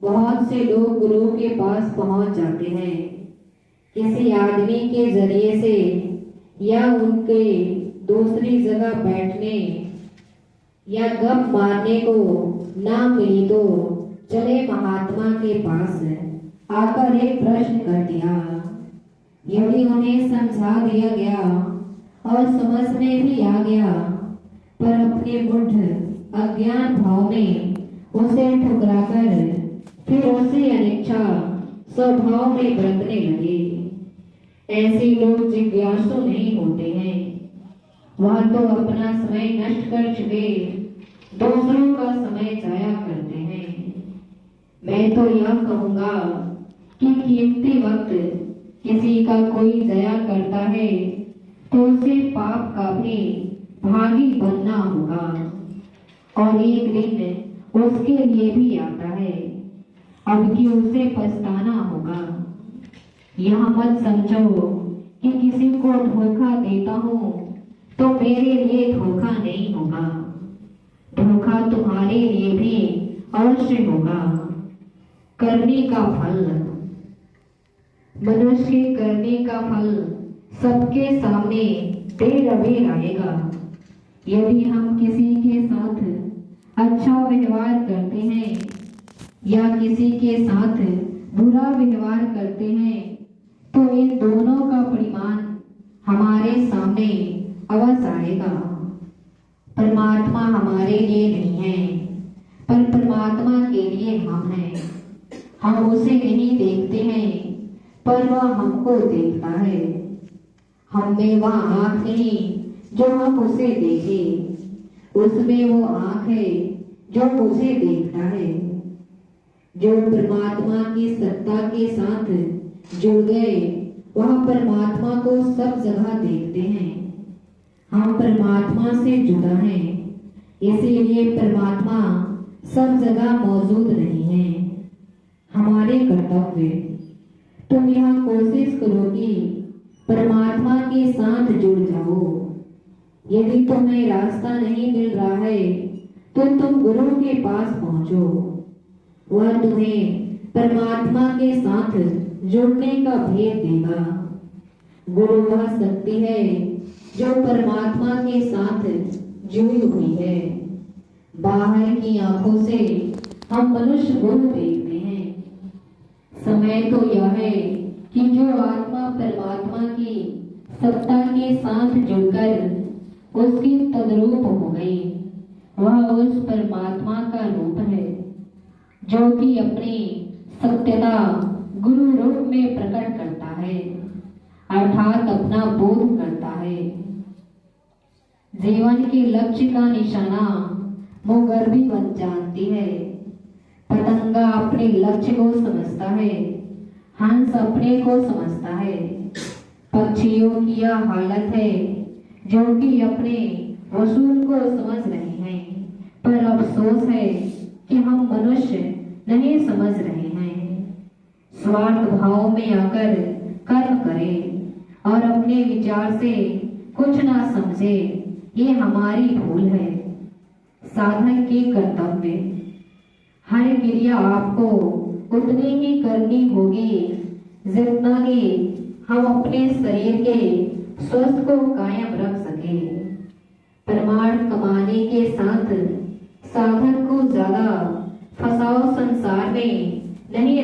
बहुत से लोग गुरु के पास पहुंच जाते हैं किसी आदमी के जरिए से या उनके दूसरी जगह बैठने या गप मारने को ना मिली तो चले महात्मा के पास आकर एक प्रश्न कर दिया। यदि उन्हें समझा दिया गया और समझ में भी आ गया पर अपने मूढ़ अज्ञान भाव में उसे ठुकराकर फिर उसे अनिच्छा स्वभाव में बरतने लगे। ऐसे लोग जिज्ञासु नहीं होते हैं, वह तो अपना समय नष्ट कर चुके दूसरों का समय जाया करते हैं। मैं तो यह कहूंगा कि कीमती वक्त किसी का कोई जया करता है तो उसे पाप का भी भागी बनना होगा और एक दिन उसके लिए भी आता है, अब कि उसे पछताना होगा। यह मत समझो कि किसी को धोखा देता हूँ तो मेरे लिए धोखा नहीं होगा, धोखा तुम्हारे लिए भी अवश्य होगा। करने का फल, मनुष्य के करने का फल सबके सामने देर अबेर आएगा। यदि हम किसी के साथ अच्छा व्यवहार करते हैं या किसी के साथ बुरा व्यवहार करते हैं तो इन दोनों का परिमाण हमारे सामने अवश्य आएगा। परमात्मा हमारे लिए नहीं है पर परमात्मा के लिए हम हैं। हम उसे नहीं देखते हैं पर वह हमको देखता है। हम में वह आँख नहीं जो हम उसे देखे, उसमें वो आँख है जो मुझे देखता है। जो परमात्मा की सत्ता के साथ जुड़ गए वह परमात्मा को सब जगह देखते हैं। हम परमात्मा से जुड़ा है इसीलिए परमात्मा सब जगह मौजूद नहीं है। हमारे कर्तव्य, तुम यह कोशिश करो कि परमात्मा के साथ जुड़ जाओ। यदि तुम्हें रास्ता नहीं मिल रहा है तो तुम गुरु के पास पहुंचो, वह तुम्हें परमात्मा के साथ जुड़ने का भेद देगा। गुरु वह शक्ति है जो परमात्मा के साथ जुड़ी हुई है। बाहर की आंखों से हम मनुष्य गुरु देखते हैं। समय तो यह है कि जो आत्मा परमात्मा की सत्ता के साथ जुड़कर उसकी तद्रूप हो गई वह उस परमात्मा का रूप है जो कि अपनी सत्यता गुरु रूप में प्रकट करता है अर्थात अपना बोध करता है। जीवन के लक्ष्य का निशाना मुगर्भी बन जानती है। पतंगा अपने लक्ष्य को समझता है, हंस अपने को समझता है। पक्षियों की यह हालत है जो कि अपने वसूल को समझ रहे हैं पर अफसोस है कि हम मनुष्य नहीं समझ रहे हैं। स्वार्थ भाव में आकर कर्म करें और अपने विचार से कुछ ना समझे, ये हमारी भूल है। साधक के कर्तव्य, हर क्रिया आपको उतनी ही करनी होगी जितना कि हम अपने शरीर के स्वस्थ को कायम रख सके। प्रमाण कमाने के साथ साधक को ज्यादा फसाओ संसार में नहीं